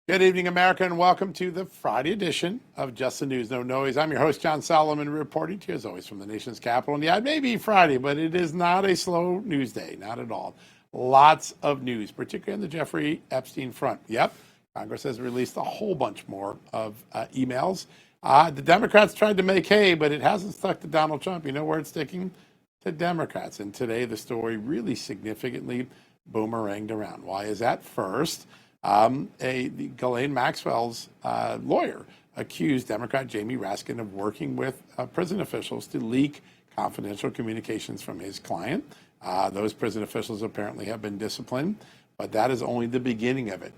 Good evening, America, and welcome to the Friday edition of Just the News, No Noise. I'm your host, John Solomon, reporting to you, as always, from the nation's capital. And yeah, it may be Friday, but it is not a slow news day, not at all. Lots of news, particularly on the Jeffrey Epstein front. Yep, Congress has released a whole bunch more of emails. The Democrats tried to make hay, but it hasn't stuck to Donald Trump. You know where it's sticking? To Democrats. And today, the story really significantly boomeranged around. Why is that? First, Ghislaine Maxwell's lawyer accused Democrat Jamie Raskin of working with prison officials to leak confidential communications from his client. Those prison officials apparently have been disciplined, but that is only the beginning of it.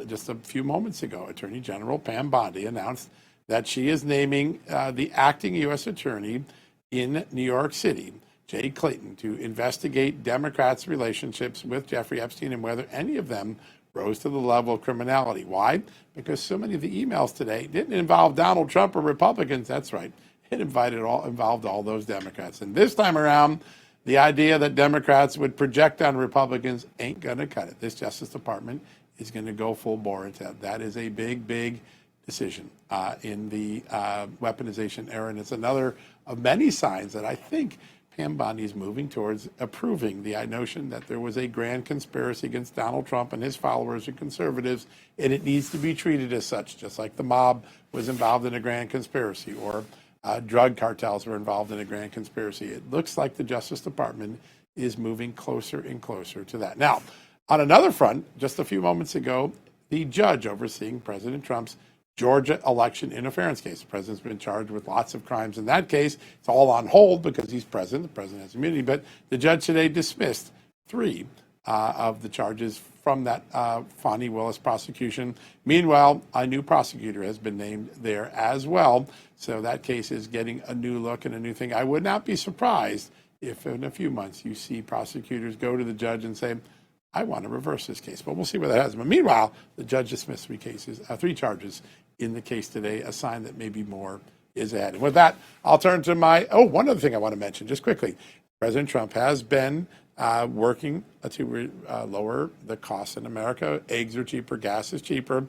Just a few moments ago, Attorney General Pam Bondi announced that she is naming the acting U.S. attorney in New York City, Jay Clayton, to investigate Democrats' relationships with Jeffrey Epstein and whether any of them rose to the level of criminality. Why? Because so many of the emails today didn't involve Donald Trump or Republicans. That's right. It involved all those Democrats. And this time around, the idea that Democrats would project on Republicans ain't going to cut it. This Justice Department is going to go full bore into that. That is a big, big decision in the weaponization era. And it's another of many signs that I think Pam Bondi is moving towards approving the notion that there was a grand conspiracy against Donald Trump and his followers and conservatives, and it needs to be treated as such, just like the mob was involved in a grand conspiracy or drug cartels were involved in a grand conspiracy. It looks like the Justice Department is moving closer and closer to that. Now, on another front, just a few moments ago, the judge overseeing President Trump's Georgia election interference case. The president's been charged with lots of crimes in that case. It's all on hold because he's president. The president has immunity. But the judge today dismissed 3 of the charges from that Fani Willis prosecution. Meanwhile, a new prosecutor has been named there as well. So that case is getting a new look and a new thing. I would not be surprised if in a few months you see prosecutors go to the judge and say, I want to reverse this case. But we'll see where that has. But meanwhile, the judge dismissed 3 charges in the case today, a sign that maybe more is ahead. And with that, I'll turn to one other thing I want to mention just quickly. President Trump has been working to lower the costs in America. Eggs are cheaper, gas is cheaper,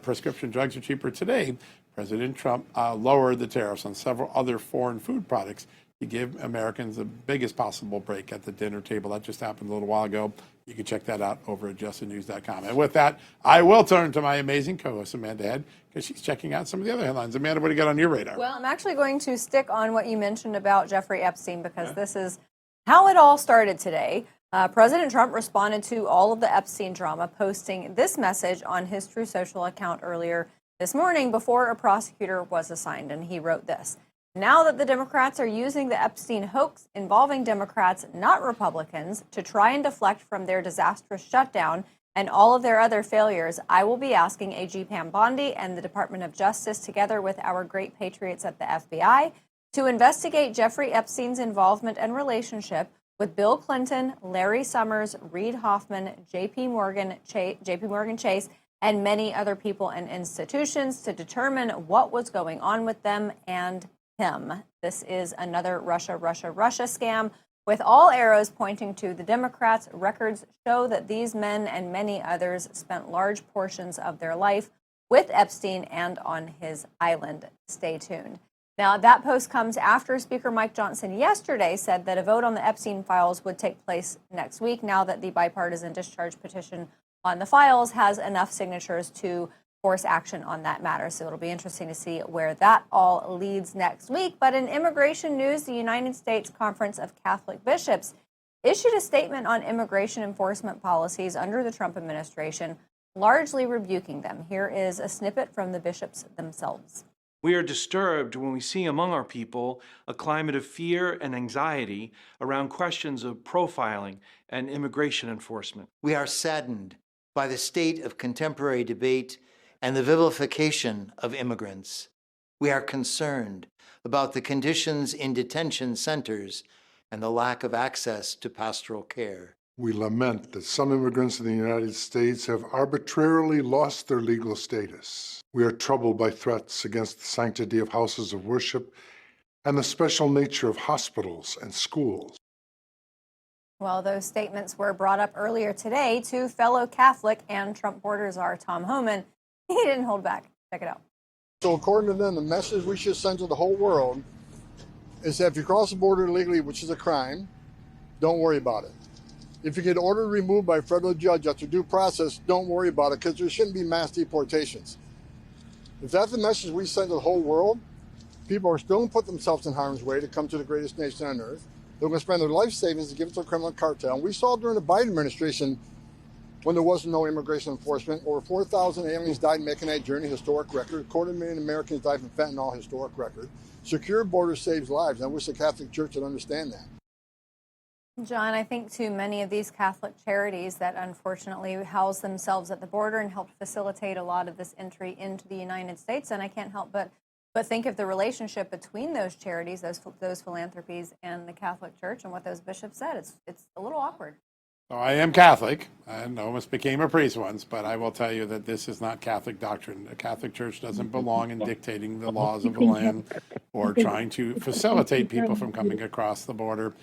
prescription drugs are cheaper. Today, President Trump lowered the tariffs on several other foreign food products to give Americans the biggest possible break at the dinner table. That just happened a little while ago. You can check that out over at justthenews.com. And with that, I will turn to my amazing co-host, Amanda Head, because she's checking out some of the other headlines. Amanda, what do you got on your radar? Well, I'm actually going to stick on what you mentioned about Jeffrey Epstein because this is how it all started today. President Trump responded to all of the Epstein drama, posting this message on his True Social account earlier this morning before a prosecutor was assigned. And he wrote this: now that the Democrats are using the Epstein hoax involving Democrats, not Republicans, to try and deflect from their disastrous shutdown and all of their other failures, I will be asking AG Pam Bondi and the Department of Justice, together with our great patriots at the FBI, to investigate Jeffrey Epstein's involvement and relationship with Bill Clinton, Larry Summers, Reid Hoffman, JP Morgan Chase, and many other people and institutions to determine what was going on with them and him. This is another Russia scam, with all arrows pointing to the Democrats. Records show that these men and many others spent large portions of their life with Epstein and on his island. Stay tuned. Now, that post comes after Speaker Mike Johnson yesterday said that a vote on the Epstein files would take place next week, now that the bipartisan discharge petition on the files has enough signatures to force action on that matter. So it'll be interesting to see where that all leads next week. But in immigration news, the United States Conference of Catholic Bishops issued a statement on immigration enforcement policies under the Trump administration, largely rebuking them. Here is a snippet from the bishops themselves. We are disturbed when we see among our people a climate of fear and anxiety around questions of profiling and immigration enforcement. We are saddened by the state of contemporary debate and the vilification of immigrants. We are concerned about the conditions in detention centers and the lack of access to pastoral care. We lament that some immigrants in the United States have arbitrarily lost their legal status. We are troubled by threats against the sanctity of houses of worship and the special nature of hospitals and schools. Well, those statements were brought up earlier today to fellow Catholic and Trump border czar Tom Homan He didn't hold back. Check it out. So according to them, the message we should send to the whole world is that if you cross the border illegally, which is a crime, don't worry about it. If you get ordered removed by a federal judge after due process, don't worry about it, because there shouldn't be mass deportations. If that's the message we send to the whole world, people are still going to put themselves in harm's way to come to the greatest nation on earth. They're going to spend their life savings to give it to a criminal cartel. And we saw during the Biden administration, when there was no immigration enforcement, over 4,000 aliens died making that journey, historic record. 250,000 Americans died from fentanyl, historic record. Secure borders saves lives. And I wish the Catholic Church would understand that. John, I think too many of these Catholic charities that unfortunately house themselves at the border and help facilitate a lot of this entry into the United States. And I can't help but think of the relationship between those charities, those philanthropies, and the Catholic Church, and what those bishops said. It's a little awkward. So I am Catholic. I almost became a priest once, but I will tell you that this is not Catholic doctrine. The Catholic Church doesn't belong in dictating the laws of the land or trying to facilitate people from coming across the border.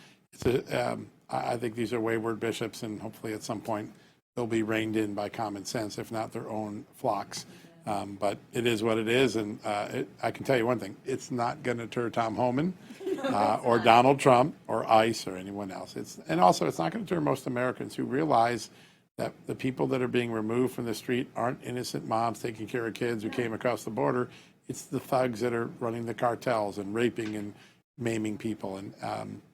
I think these are wayward bishops, and hopefully at some point they'll be reined in by common sense, if not their own flocks. But it is what it is, and I can tell you one thing: it's not going to deter Tom Homan or Donald Trump or ICE or anyone else. And also, it's not going to deter most Americans who realize that the people that are being removed from the street aren't innocent moms taking care of kids who came across the border. It's the thugs that are running the cartels and raping and maiming people, and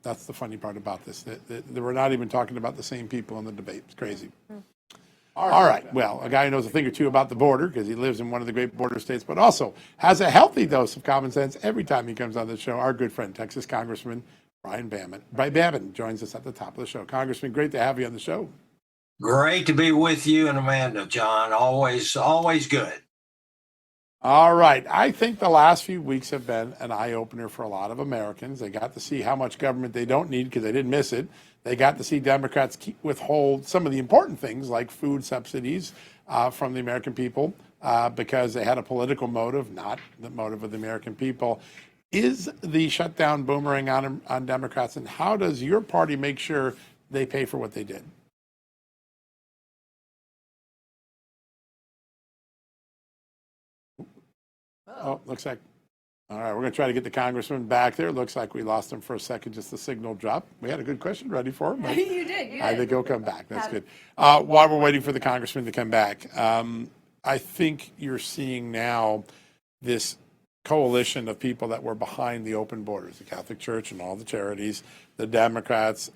that's the funny part about this. That we're not even talking about the same people in the debate. It's crazy. All right. Well, a guy who knows a thing or two about the border because he lives in one of the great border states, but also has a healthy dose of common sense every time he comes on the show. Our good friend, Texas Congressman Babin, joins us at the top of the show. Congressman, great to have you on the show. Great to be with you and Amanda, John. Always good. All right. I think the last few weeks have been an eye-opener for a lot of Americans. They got to see how much government they don't need because they didn't miss it. They got to see Democrats withhold some of the important things like food subsidies from the American people because they had a political motive, not the motive of the American people. Is the shutdown boomerang on Democrats, and how does your party make sure they pay for what they did? Oh, looks like, all right, we're going to try to get the congressman back there. Looks like we lost him for a second, just the signal dropped. We had a good question ready for him. You did. I think he'll come back. That's good. While we're waiting for the congressman to come back, I think you're seeing now this coalition of people that were behind the open borders, the Catholic Church and all the charities, the Democrats,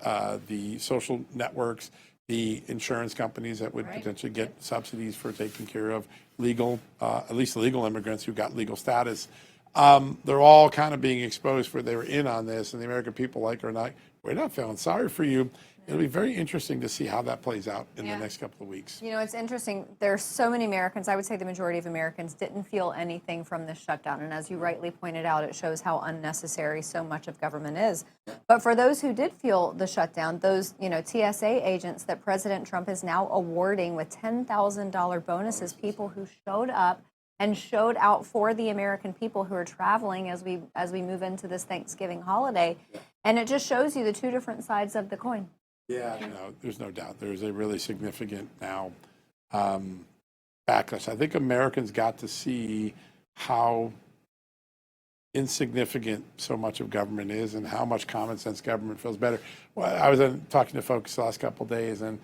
the social networks, the insurance companies that would potentially get subsidies for taking care of at least legal immigrants who got legal status. They're all kind of being exposed for they were in on this, and the American people, like it or not, we're not feeling sorry for you. It'll be very interesting to see how that plays out in the next couple of weeks. You know, it's interesting. There's so many Americans, I would say the majority of Americans didn't feel anything from this shutdown. And as you rightly pointed out, it shows how unnecessary so much of government is. But for those who did feel the shutdown, those, TSA agents that President Trump is now awarding with $10,000 bonuses, people who showed up and showed out for the American people who are traveling as we move into this Thanksgiving holiday. And it just shows you the two different sides of the coin. Yeah, there's no doubt. There's a really significant now backlash. I think Americans got to see how insignificant so much of government is and how much common sense government feels better. Well, I was talking to folks the last couple of days, and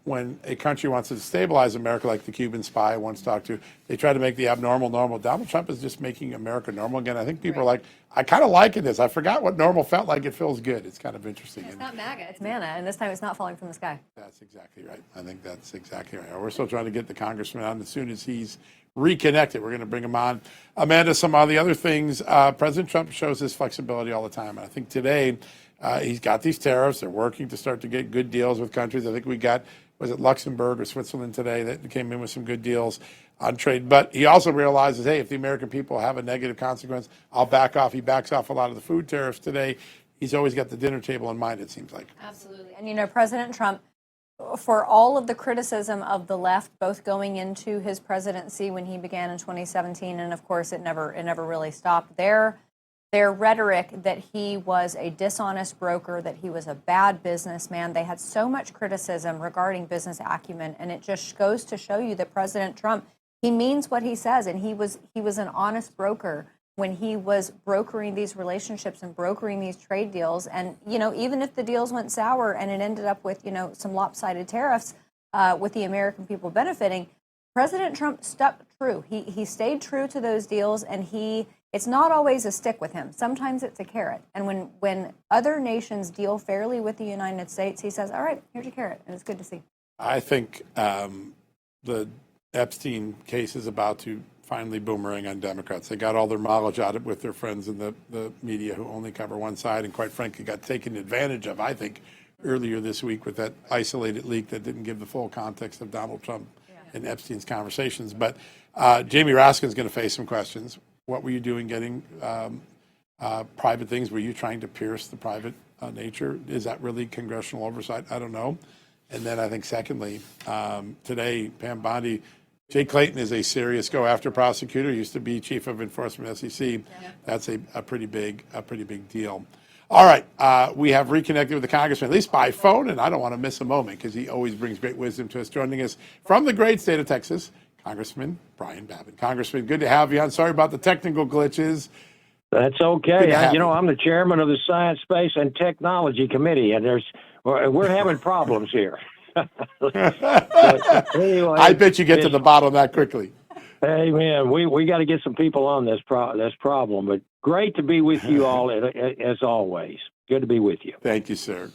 when a country wants to destabilize America, like the Cuban spy I once talked to, they try to make the abnormal normal. Donald Trump is just making America normal again. I think people are like, I kind of liking this. I forgot what normal felt like. It feels good. It's kind of interesting. It's not MAGA, it's manna, and this time it's not falling from the sky. That's exactly right. I think that's exactly right. We're still trying to get the congressman on. As soon as he's reconnected, we're going to bring him on. Amanda, some of the other things, President Trump shows his flexibility all the time. And I think today he's got these tariffs. They're working to start to get good deals with countries. I think we got, was it Luxembourg or Switzerland today that came in with some good deals on trade. But he also realizes, hey, if the American people have a negative consequence, I'll back off. He backs off a lot of the food tariffs today. He's always got the dinner table in mind, it seems like. Absolutely. And, President Trump, for all of the criticism of the left, both going into his presidency when he began in 2017, and of course it never really stopped, their rhetoric that he was a dishonest broker, that he was a bad businessman. They had so much criticism regarding business acumen, and it just goes to show you that President Trump, he means what he says, and he was an honest broker when he was brokering these relationships and brokering these trade deals. And, even if the deals went sour and it ended up with, some lopsided tariffs with the American people benefiting, President Trump stuck true. He stayed true to those deals, and it's not always a stick with him. Sometimes it's a carrot. And when other nations deal fairly with the United States, he says, all right, here's your carrot. And it's good to see. I think the Epstein case is about to finally boomerang on Democrats. They got all their mileage out of it with their friends in the media who only cover one side, and quite frankly got taken advantage of, I think, earlier this week with that isolated leak that didn't give the full context of Donald Trump and Epstein's conversations. But Jamie Raskin is going to face some questions. What were you doing getting private things? Were you trying to pierce the private nature? Is that really congressional oversight? I don't know. And then I think secondly, today, Pam Bondi, Jay Clayton is a serious go-after prosecutor. Used to be chief of enforcement SEC. That's a pretty big deal. All right, we have reconnected with the congressman, at least by phone, and I don't want to miss a moment because he always brings great wisdom to us. Joining us from the great state of Texas, Congressman Brian Babin. Congressman, good to have you on. Sorry about the technical glitches. That's okay. I'm the chairman of the Science, Space, and Technology Committee, and we're having problems here. Anyway, I bet you get to the bottom of that quickly. Hey, man, we got to get some people on this problem, but great to be with you all, as always. Good to be with you. Thank you, sir.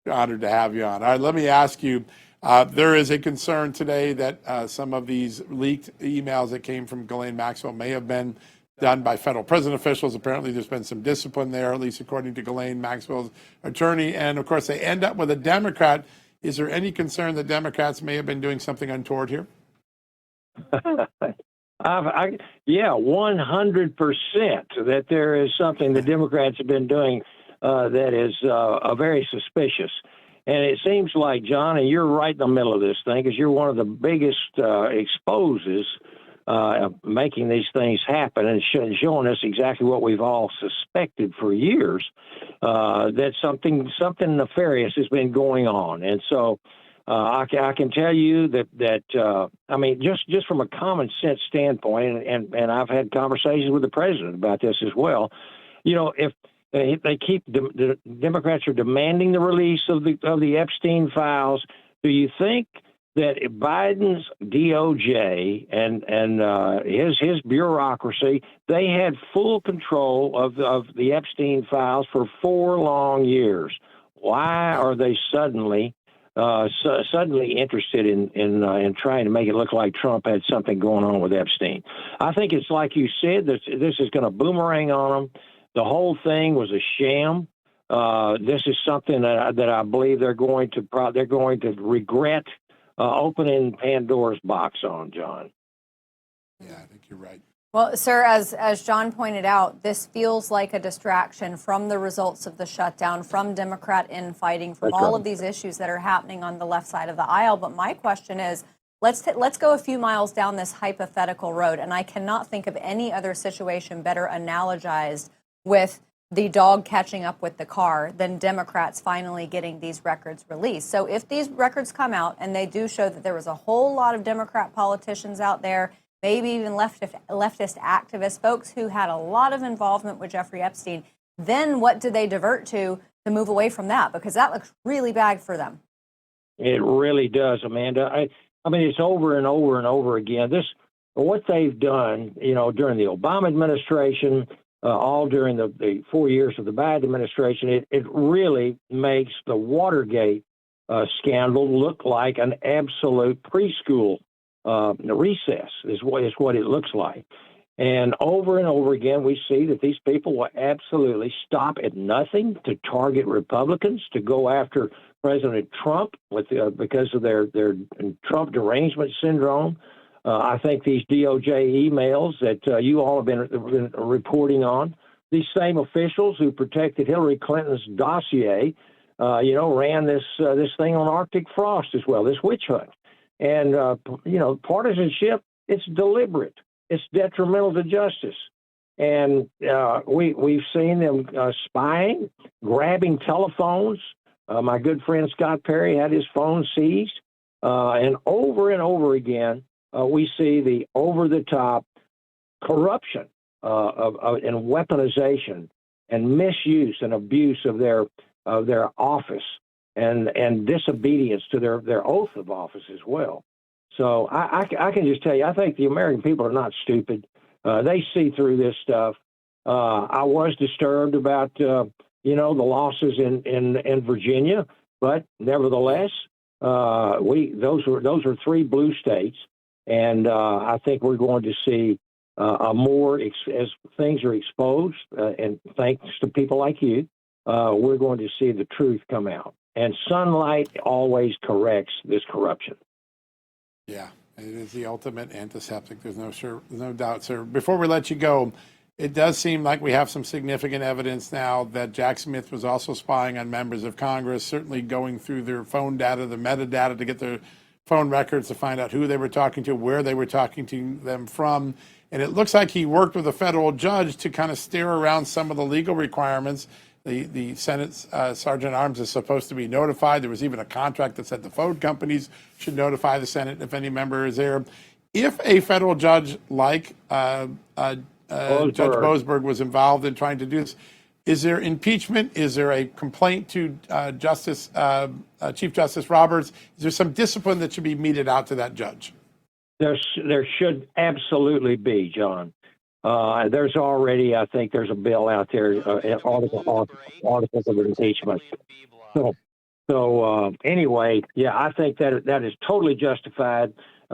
Honored to have you on. All right, let me ask you, there is a concern today that some of these leaked emails that came from Ghislaine Maxwell may have been done by federal prison officials. Apparently, there's been some discipline there, at least according to Ghislaine Maxwell's attorney. And, of course, they end up with a Democrat. Is there any concern that Democrats may have been doing something untoward here? Yeah, 100% that there is something the Democrats have been doing that is very suspicious. And it seems like, John, and you're right in the middle of this thing because you're one of the biggest exposes making these things happen and showing us exactly what we've all suspected for years, that something nefarious has been going on. And so I can tell you that I mean, just from a common sense standpoint, and I've had conversations with the president about this as well, if they keep the Democrats are demanding the release of the Epstein files, do you think that Biden's DOJ and his bureaucracy, they had full control of the Epstein files for 4 long years? Why are they suddenly interested in trying to make it look like Trump had something going on with Epstein? I think it's like you said, this is going to boomerang on them. The whole thing was a sham. This is something that I believe they're going to regret opening Pandora's box on, John. Yeah, I think you're right. Well, sir, as John pointed out, this feels like a distraction from the results of the shutdown, from Democrat infighting, from all of these issues that are happening on the left side of the aisle. But my question is, let's go a few miles down this hypothetical road, and I cannot think of any other situation better analogized with the dog catching up with the car than Democrats finally getting these records released. So if these records come out and they do show that there was a whole lot of Democrat politicians out there, maybe even leftist activists, folks who had a lot of involvement with Jeffrey Epstein, then what do they divert to move away from that? Because that looks really bad for them. It really does, Amanda. I mean, it's over and over and over again. What they've done, during the Obama administration, all during the 4 years of the Biden administration, it really makes the Watergate scandal look like an absolute preschool recess is what it looks like. And over again, we see that these people will absolutely stop at nothing to target Republicans, to go after President Trump because of their Trump derangement syndrome. I think these DOJ emails that you all have been reporting on, these same officials who protected Hillary Clinton's dossier, ran this thing on Arctic frost as well, this witch hunt. And, partisanship, it's deliberate. It's detrimental to justice. And we've seen them spying, grabbing telephones. My good friend Scott Perry had his phone seized. And over again, we see the over-the-top corruption and weaponization and misuse and abuse of their office and disobedience to their oath of office as well. So I can just tell you, I think the American people are not stupid. They see through this stuff. I was disturbed about the losses in Virginia, but nevertheless, those were 3 blue states, and I think we're going to see as things are exposed, and thanks to people like you, we're going to see the truth come out. And sunlight always corrects this corruption. Yeah, it is the ultimate antiseptic. There's no doubt, sir. Before we let you go, it does seem like we have some significant evidence now that Jack Smith was also spying on members of Congress, certainly going through their phone data, the metadata, to get their phone records to find out who they were talking to, where they were talking to them from. And it looks like he worked with a federal judge to kind of steer around some of the legal requirements. The Senate Sergeant at Arms is supposed to be notified. There was even a contract that said the phone companies should notify the Senate if any member is there. If a federal judge like Judge Boasberg was involved in trying to do this, is there impeachment? Is there a complaint to Chief Justice Roberts? Is there some discipline that should be meted out to that judge? There should absolutely be, John. There's already, I think, there's a bill out there, articles of impeachment. So anyway, yeah, I think that is totally justified.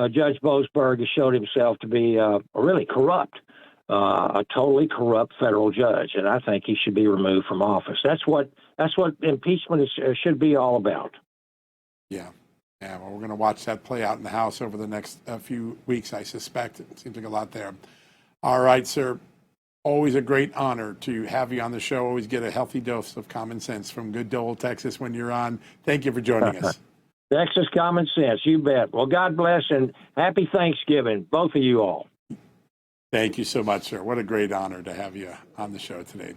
Judge Boasberg has showed himself to be really corrupt, a totally corrupt federal judge, and I think he should be removed from office. That's what impeachment should be all about. Yeah. Yeah, well, we're going to watch that play out in the House over the next few weeks, I suspect. It seems like a lot there. All right, sir. Always a great honor to have you on the show. Always get a healthy dose of common sense from good old Texas when you're on. Thank you for joining us. Texas common sense, you bet. Well, God bless and happy Thanksgiving, both of you all. Thank you so much, sir. What a great honor to have you on the show today.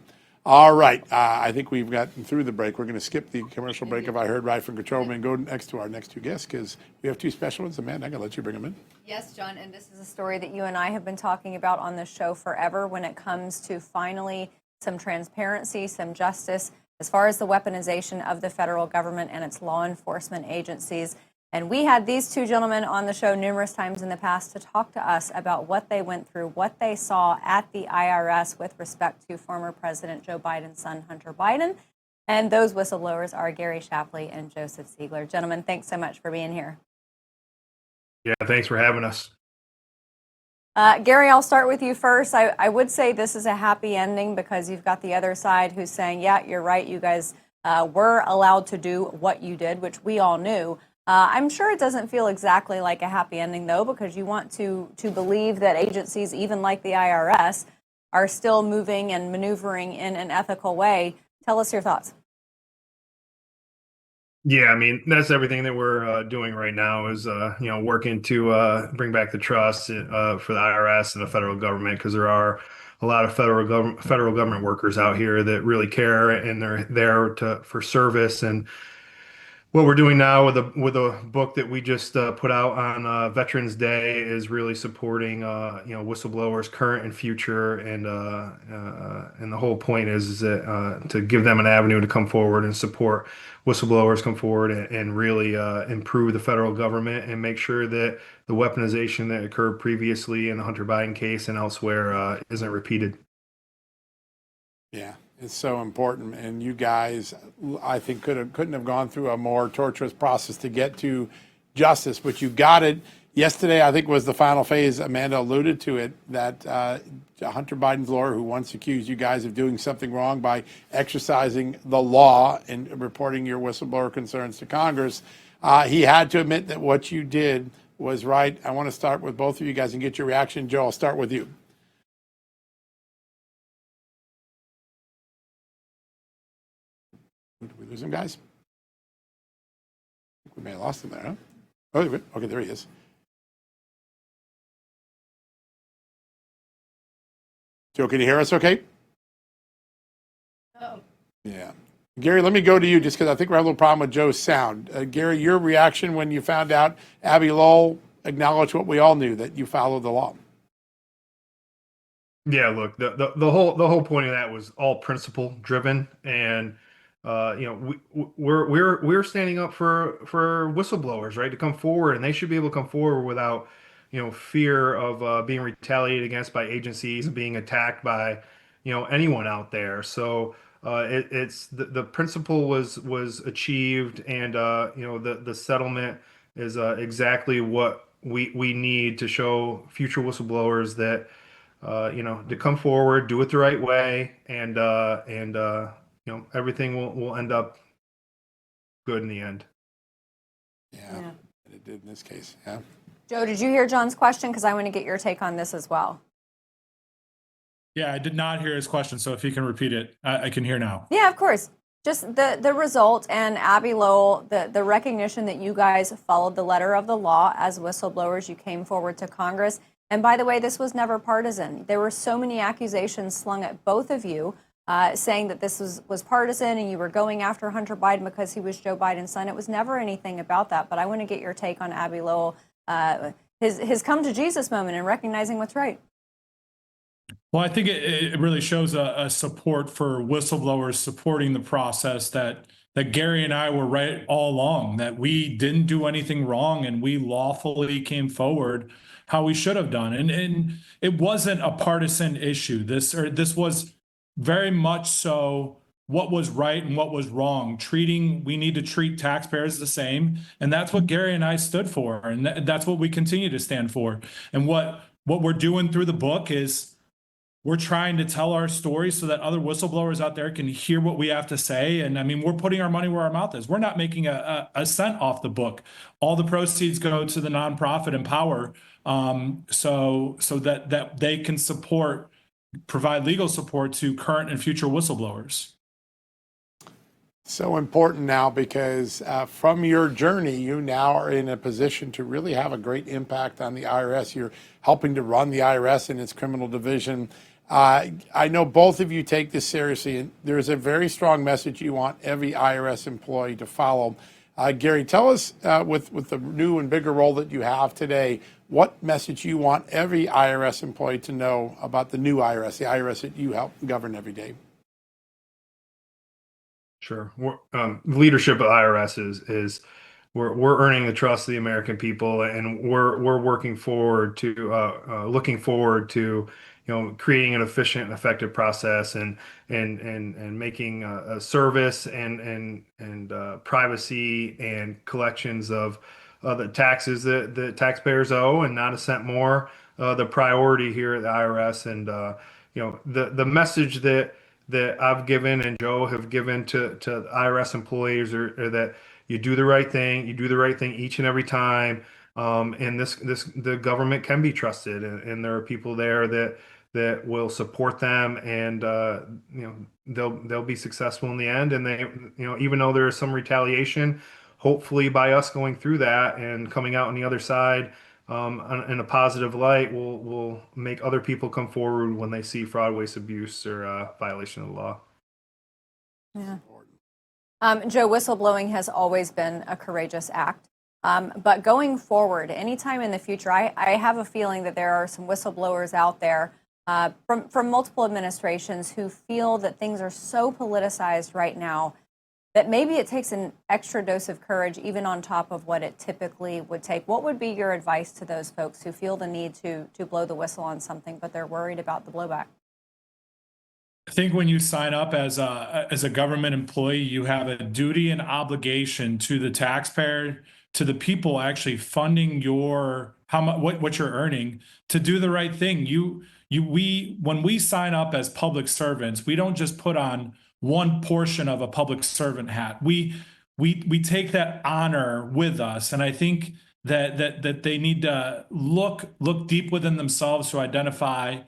All right. I think we've gotten through the break. We're going to skip the commercial break, if I heard right, from Controlman, and go next to our next 2 guests, because we have 2 special ones. Amanda, I'm going to let you bring them in. Yes, John, and this is a story that you and I have been talking about on the show forever when it comes to finally some transparency, some justice, as far as the weaponization of the federal government and its law enforcement agencies. And we had these 2 gentlemen on the show numerous times in the past to talk to us about what they went through, what they saw at the IRS with respect to former President Joe Biden's son, Hunter Biden. And those whistleblowers are Gary Shapley and Joseph Ziegler. Gentlemen, thanks so much for being here. Yeah, thanks for having us. Gary, I'll start with you first. I would say this is a happy ending because you've got the other side who's saying, yeah, you're right. You guys were allowed to do what you did, which we all knew. I'm sure it doesn't feel exactly like a happy ending, though, because you want to believe that agencies, even like the IRS, are still moving and maneuvering in an ethical way. Tell us your thoughts. Yeah, I mean, that's everything that we're doing right now is, working to bring back the trust for the IRS and the federal government, because there are a lot of federal government workers out here that really care, and they're there for service. And what we're doing now with a book that we just put out on Veterans Day is really supporting whistleblowers, current and future, and the whole point is that to give them an avenue to come forward and support whistleblowers come forward and really improve the federal government and make sure that the weaponization that occurred previously in the Hunter Biden case and elsewhere isn't repeated. Yeah. It's so important, and you guys, I think, couldn't have gone through a more torturous process to get to justice, but you got it. Yesterday, I think, was the final phase. Amanda alluded to it, that Hunter Biden's lawyer, who once accused you guys of doing something wrong by exercising the law and reporting your whistleblower concerns to Congress, he had to admit that what you did was right. I want to start with both of you guys and get your reaction. Joe, I'll start with you. Did we lose him, guys? We may have lost him there, huh? Oh, okay, there he is. Joe, can you hear us okay? Oh. Yeah. Gary, let me go to you just because I think we're having a little problem with Joe's sound. Gary, your reaction when you found out Abby Lowell acknowledge what we all knew, that you follow the law. Yeah, look, the whole point of that was all principle driven, and we're standing up for whistleblowers, right, to come forward, and they should be able to come forward without fear of being retaliated against by agencies and being attacked by anyone out there. So it's the principle was achieved, and the settlement is exactly what we need to show future whistleblowers that to come forward, do it the right way, and everything will end up good in the end. Yeah, it did in this case. Yeah. Joe, did you hear John's question? Because I want to get your take on this as well. Yeah, I did not hear his question, so if he can repeat it, I can hear now. Yeah, of course. Just the result, and Abby Lowell, the recognition that you guys followed the letter of the law as whistleblowers. You came forward to Congress. And by the way, this was never partisan. There were so many accusations slung at both of you, saying that this was partisan and you were going after Hunter Biden because he was Joe Biden's son. It was never anything about that. But I want to get your take on Abby Lowell, his come to Jesus moment and recognizing what's right. Well, I think it really shows a support for whistleblowers, supporting the process that Gary and I were right all along, that we didn't do anything wrong and we lawfully came forward how we should have done. And it wasn't a partisan issue. This was very much so what was right and what was wrong. We need to treat taxpayers the same. And that's what Gary and I stood for. And that's what we continue to stand for. And what we're doing through the book is we're trying to tell our story so that other whistleblowers out there can hear what we have to say. And I mean, we're putting our money where our mouth is. We're not making a cent off the book. All the proceeds go to the nonprofit Empower, so that they can provide legal support to current and future whistleblowers. So important now because from your journey, you now are in a position to really have a great impact on the IRS. You're helping to run the IRS in its criminal division. I know both of you take this seriously, and there's a very strong message you want every IRS employee to follow. Gary, tell us with the new and bigger role that you have today, what message you want every IRS employee to know about the new IRS, the IRS that you help govern every day. Sure. Leadership at IRS is we're earning the trust of the American people, and we're working forward to looking forward to creating an efficient and effective process, and making a service and privacy and collections of the taxes that the taxpayers owe, and not a cent more, the priority here at the IRS. And the message that I've given and Joe have given to IRS employees are that you do the right thing. You do the right thing each and every time. And the government can be trusted, and there are people there that will support them, and they'll be successful in the end. And they even though there is some retaliation, hopefully by us going through that and coming out on the other side in a positive light, will make other people come forward when they see fraud, waste, abuse, or violation of the law. Yeah. Joe, whistleblowing has always been a courageous act. But going forward, anytime in the future, I have a feeling that there are some whistleblowers out there from multiple administrations who feel that things are so politicized right now that maybe it takes an extra dose of courage, even on top of what it typically would take. What would be your advice to those folks who feel the need to blow the whistle on something, but they're worried about the blowback? I think when you sign up as a government employee, you have a duty and obligation to the taxpayer, to the people actually funding what you're earning, to do the right thing. When we sign up as public servants, we don't just put on one portion of a public servant hat. We take that honor with us, and I think that they need to look deep within themselves to identify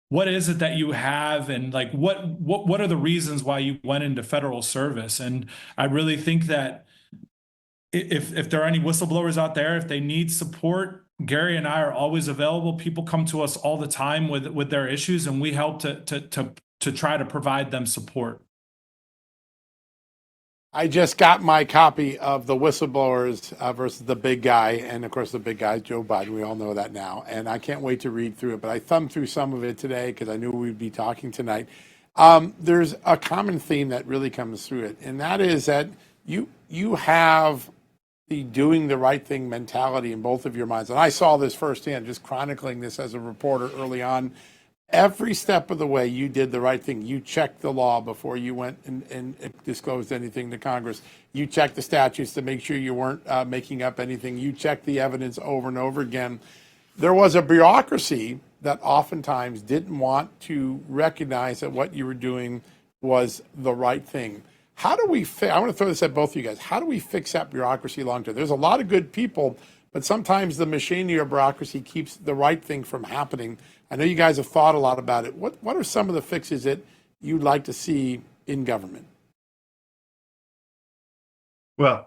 what is it that you have, and like what are the reasons why you went into federal service. And I really think that if there are any whistleblowers out there, if they need support, Gary and I are always available. People come to us all the time with their issues, and we help to try to provide them support. I just got my copy of the Whistleblowers versus the big guy. And of course, the big guy is Joe Biden. We all know that now. And I can't wait to read through it. But I thumbed through some of it today because I knew we'd be talking tonight. There's a common theme that really comes through it. And that is that you have the doing the right thing mentality in both of your minds. And I saw this firsthand, just chronicling this as a reporter early on. Every step of the way, you did the right thing. You checked the law before you went and disclosed anything to Congress. You checked the statutes to make sure you weren't making up anything. You checked the evidence over and over again. There was a bureaucracy that oftentimes didn't want to recognize that what you were doing was the right thing. How do we I want to throw this at both of you guys. How do we fix that bureaucracy long term? There's a lot of good people, but sometimes the machinery of bureaucracy keeps the right thing from happening. I know you guys have thought a lot about it. What are some of the fixes that you'd like to see in government? Well,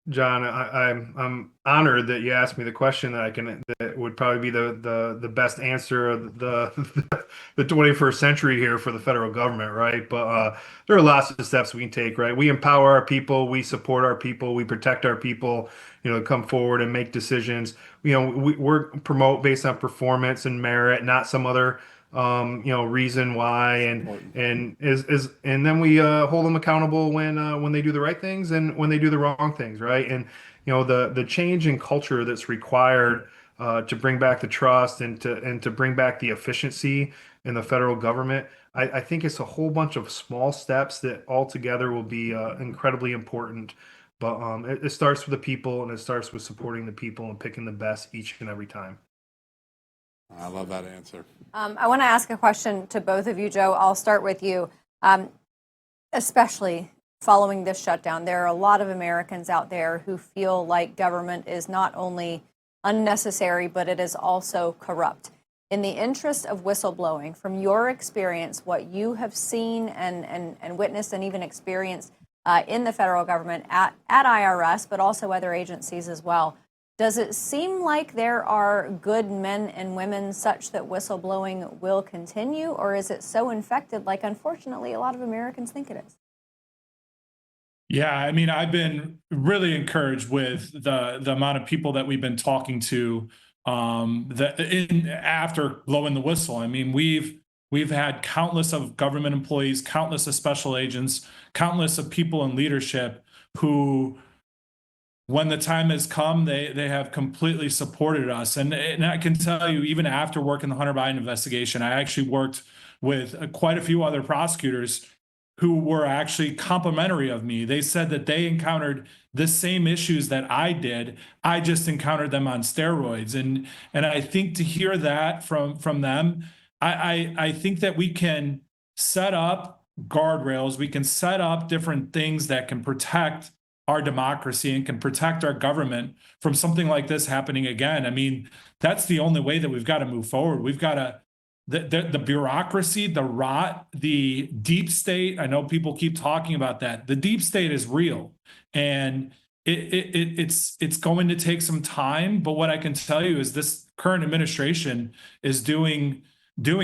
John, I'm honored that you asked me the question that would probably be the best answer of the 21st century here for the federal government, right? But there are lots of steps we can take, right? We empower our people, we support our people, we protect our people, to come forward and make decisions. We're promote based on performance and merit, not some other reason why, and then we hold them accountable when they do the right things and when they do the wrong things, right? And the change in culture that's required to bring back the trust and to bring back the efficiency in the federal government. I think it's a whole bunch of small steps that all together will be incredibly important. But it starts with the people, and it starts with supporting the people and picking the best each and every time. I love that answer. I want to ask a question to both of you, Joe. I'll start with you. Especially following this shutdown, there are a lot of Americans out there who feel like government is not only unnecessary, but it is also corrupt. In the interest of whistleblowing, from your experience, what you have seen and witnessed and even experienced in the federal government at IRS, but also other agencies as well, does it seem like there are good men and women such that whistleblowing will continue, or is it so infected like, unfortunately, a lot of Americans think it is? Yeah, I mean, I've been really encouraged with the amount of people that we've been talking to after blowing the whistle. I mean, we've had countless of government employees, countless of special agents, countless of people in leadership who, when the time has come, they have completely supported us. And I can tell you, even after working the Hunter Biden investigation, I actually worked with quite a few other prosecutors who were actually complimentary of me. They said that they encountered the same issues that I did. I just encountered them on steroids. And I think to hear that from them, I think that we can set up guardrails. We can set up different things that can protect our democracy and can protect our government from something like this happening again. I mean, that's the only way that we've got to move forward. We've got to, the bureaucracy, the rot, the deep state. I know people keep talking about that. The deep state is real, and it's going to take some time. But what I can tell you is this current administration is doing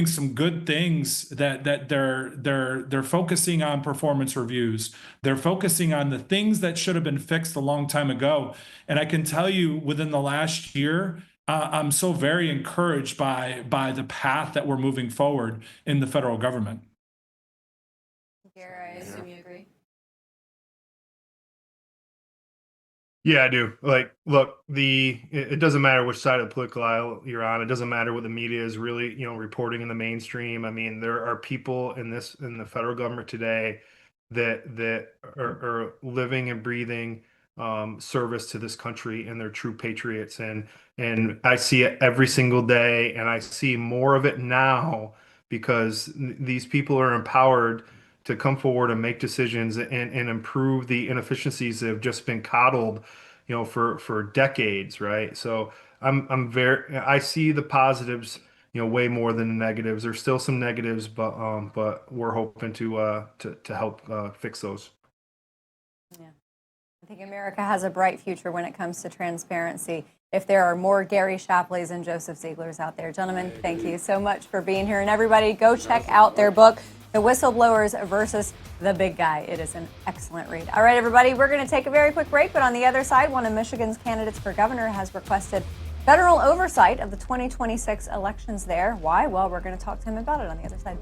some good things, that they're focusing on performance reviews. They're focusing on the things that should have been fixed a long time ago. And I can tell you, within the last year, I'm so very encouraged by the path that we're moving forward in the federal government. Gary, I assume you agree? Yeah, I do. Look, it doesn't matter which side of the political aisle you're on. It doesn't matter what the media is really, reporting in the mainstream. I mean, there are people in the federal government today that are living and breathing service to this country, and they're true patriots. And I see it every single day, and I see more of it now because these people are empowered to come forward and make decisions and improve the inefficiencies that have just been coddled, for decades, right? So I see the positives, way more than the negatives. There's still some negatives, but we're hoping to help fix those. Yeah. I think America has a bright future when it comes to transparency. If there are more Gary Shapleys and Joseph Zieglers out there. Gentlemen, thank you so much for being here. And everybody, go check out their book, The Whistleblowers versus the Big Guy. It is an excellent read. All right, everybody, we're going to take a very quick break, but on the other side, one of Michigan's candidates for governor has requested federal oversight of the 2026 elections there. Why? Well, we're going to talk to him about it on the other side.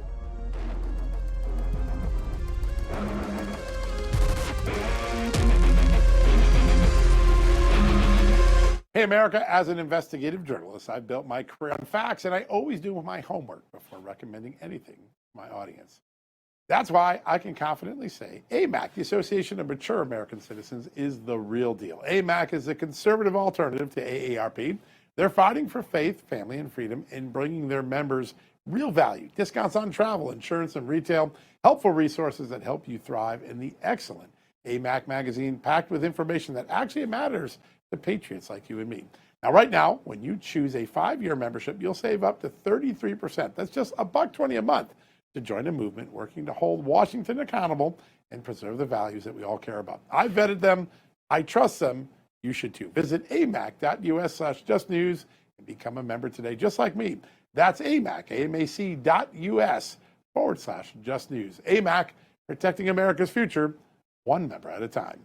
Hey, America, as an investigative journalist, I've built my career on facts, and I always do my homework before recommending anything to my audience. That's why I can confidently say AMAC, the Association of Mature American Citizens, is the real deal. AMAC is a conservative alternative to AARP. They're fighting for faith, family, and freedom in bringing their members real value, discounts on travel, insurance, and retail, helpful resources that help you thrive, and the excellent AMAC magazine packed with information that actually matters to patriots like you and me. Now, right now, when you choose a 5-year membership, you'll save up to 33%. That's just $120 a month to join a movement working to hold Washington accountable and preserve the values that we all care about. I vetted them. I trust them. You should too. Visit amac.us/justnews and become a member today, just like me. That's amac, amac.us/justnews. AMAC, protecting America's future, one member at a time.